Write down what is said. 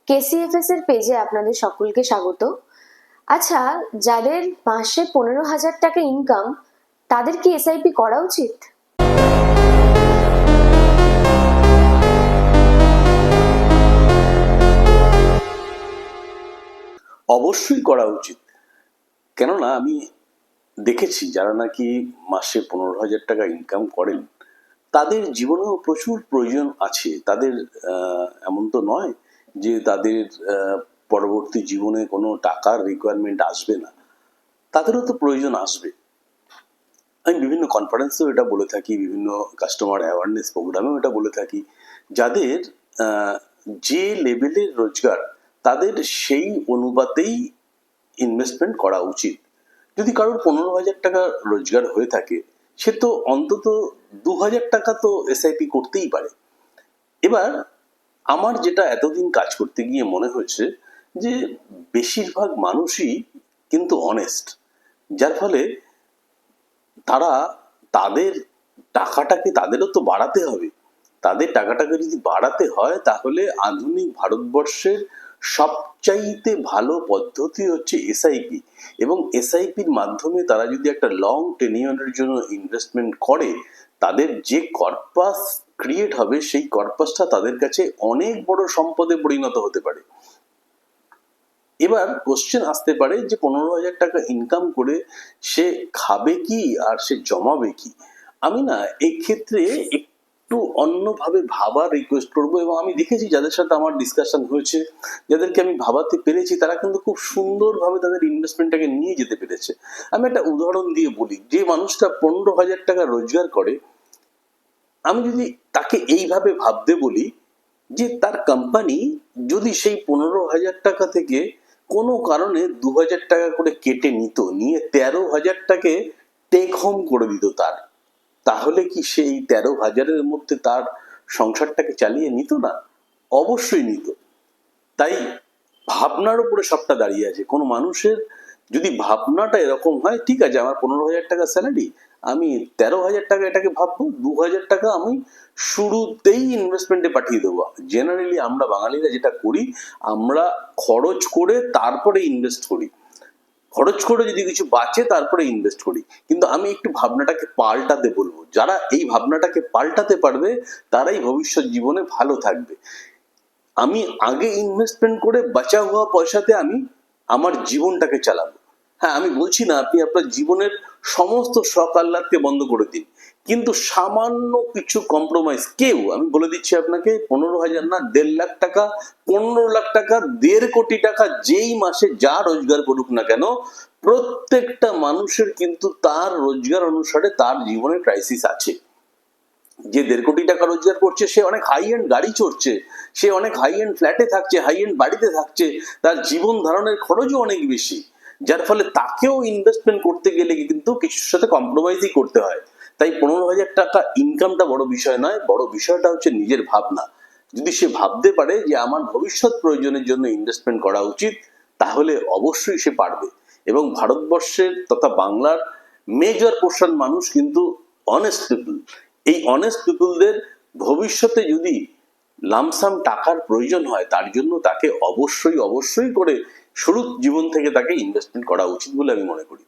কেসিএফএস এর পেজে আপনাদের সকলকে স্বাগত। আচ্ছা, যাদের মাসে 15,000 টাকা ইনকাম, তাদের কি এসআইপি করা উচিত? অবশ্যই করা উচিত। কেননা আমি দেখেছি যারা নাকি মাসে 15,000 টাকা ইনকাম করেন, তাদের জীবনেও প্রচুর প্রয়োজন আছে। তাদের এমন তো নয় যে তাদের পরবর্তী জীবনে কোনো টাকার রিকোয়ারমেন্ট আসবে না, তাদেরও তো প্রয়োজন আসবে। আমি বিভিন্ন কনফারেন্সেও এটা বলে থাকি, বিভিন্ন কাস্টমার অ্যাওয়ারনেস প্রোগ্রামেও এটা বলে থাকি, যাদের যে লেভেলের রোজগার তাদের সেই অনুপাতেই ইনভেস্টমেন্ট করা উচিত। যদি কারোর 15,000 টাকা রোজগার হয়ে থাকে, সে তো অন্তত 2,000 টাকা তো এসআইপি করতেই পারে। এবার আমার যেটা এতদিন কাজ করতে গিয়ে মনে হয়েছে যে বেশিরভাগ মানুষই কিন্তু অনেস্ট, যার ফলে তারা তাদের টাকাটাকে তাদেরও তো বাড়াতে হবে। তাদের টাকাটাকে যদি বাড়াতে হয়, তাহলে আধুনিক ভারতবর্ষের সবচাইতে ভালো পদ্ধতি হচ্ছে এসআইপি। এবং এসআইপির মাধ্যমে তারা যদি একটা লং টেনিয়রের জন্য ইনভেস্টমেন্ট করে, তাদের যে কর্পাস ক্রিয়েট হবে, সেই কর্পাসটা তাদের কাছে অনেক বড় সম্পদে পরিণত হতে পারে। এবার কোশ্চেন আসতে পারে যে 15,000 টাকা ইনকাম করে সে খাবে কি আর সে জমাবে কি। আমি না এই ক্ষেত্রে একটু অন্যভাবে ভাবার রিকোয়েস্ট করবো। এবং আমি দেখেছি যাদের সাথে আমার ডিসকাশন হয়েছে, যাদেরকে আমি ভাবাতে পেরেছি, তারা কিন্তু খুব সুন্দরভাবে তাদের ইনভেস্টমেন্টটাকে নিয়ে যেতে পেরেছে। আমি একটা উদাহরণ দিয়ে বলি। যে মানুষটা 15,000 টাকা রোজগার করে, আমি যদি তাকে এইভাবে ভাবতে বলি যে তার কোম্পানি যদি সেই 15,000 টাকা থেকে কোনো কারণে 2,000 টাকা করে কেটে নিত, নিয়ে 13,000 টাকে টেক হোম করে দিত তার, তাহলে কি সেই 13,000-এর মধ্যে তার সংসারটাকে চালিয়ে নিত না? অবশ্যই নিত। তাই ভাবনার উপরে সবটা দাঁড়িয়ে আছে। কোনো মানুষের যদি ভাবনাটা এরকম হয়, ঠিক আছে আমার 15,000 টাকা স্যালারি, আমি 13,000 টাকা এটাকে ভাববো, 2,000 টাকা আমি শুরুতেই ইনভেস্টমেন্টে পাঠিয়ে দেবো। জেনারেলি আমরা বাঙালিরা যেটা করি, আমরা খরচ করে তারপরে ইনভেস্ট করি। খরচ করে যদি কিছু বাঁচে তারপরে ইনভেস্ট করি। কিন্তু আমি একটু ভাবনাটাকে পাল্টাতে বলবো। যারা এই ভাবনাটাকে পাল্টাতে পারবে, তারাই ভবিষ্যৎ জীবনে ভালো থাকবে। আমি আগে ইনভেস্টমেন্ট করে বাঁচা হওয়া পয়সাতে আমি আমার জীবনটাকে চালাবো। হ্যাঁ, আমি বলছি না আপনি আপনার জীবনের সমস্ত শখ আহ্লাদকে বন্ধ করে দিন, কিন্তু সামান্য কিছু কম্প্রোমাইজ, কেউ, আমি বলে দিচ্ছি আপনাকে, 15,000 না, 1.5 লাখ টাকা, 15 লাখ টাকা, 1.5 কোটি টাকা, যেই মাসে যা রোজগার করুক না কেন, প্রত্যেকটা মানুষের কিন্তু তার রোজগার অনুসারে তার জীবনে ক্রাইসিস আছে। যে 1.5 কোটি টাকা রোজগার করছে, সে অনেক হাই এন্ড গাড়ি চড়ছে, সে অনেক হাই এন্ড ফ্ল্যাটে থাকছে, হাই এন্ড বাড়িতে থাকছে, তার জীবন ধারণের খরচও অনেক বেশি, যার ফলে তাকেও ইনভেস্টমেন্ট করতে গেলে কিন্তু কিছুর সাথে কম্প্রোমাইজই করতে হয়। তাই 15,000 টাকা ইনকামটা বড় বিষয় নয়, বড় বিষয়টা হচ্ছে নিজের ভাবনা। যদি সে ভাবতে পারে যে আমার ভবিষ্যৎ প্রয়োজনের জন্য ইনভেস্টমেন্ট করা উচিত, তাহলে অবশ্যই সে পারবে। এবং ভারতবর্ষের তথা বাংলার মেজর পোর্শন মানুষ কিন্তু অনেস্ট পিপল। এই অনেস্ট পিপলদের ভবিষ্যতে যদি লামসাম টাকার প্রয়োজন হয়, তার জন্য তাকে অবশ্যই করে শুরু জীবন থেকে তাকে ইনভেস্টমেন্ট করা উচিত বলে আমি মনে করি।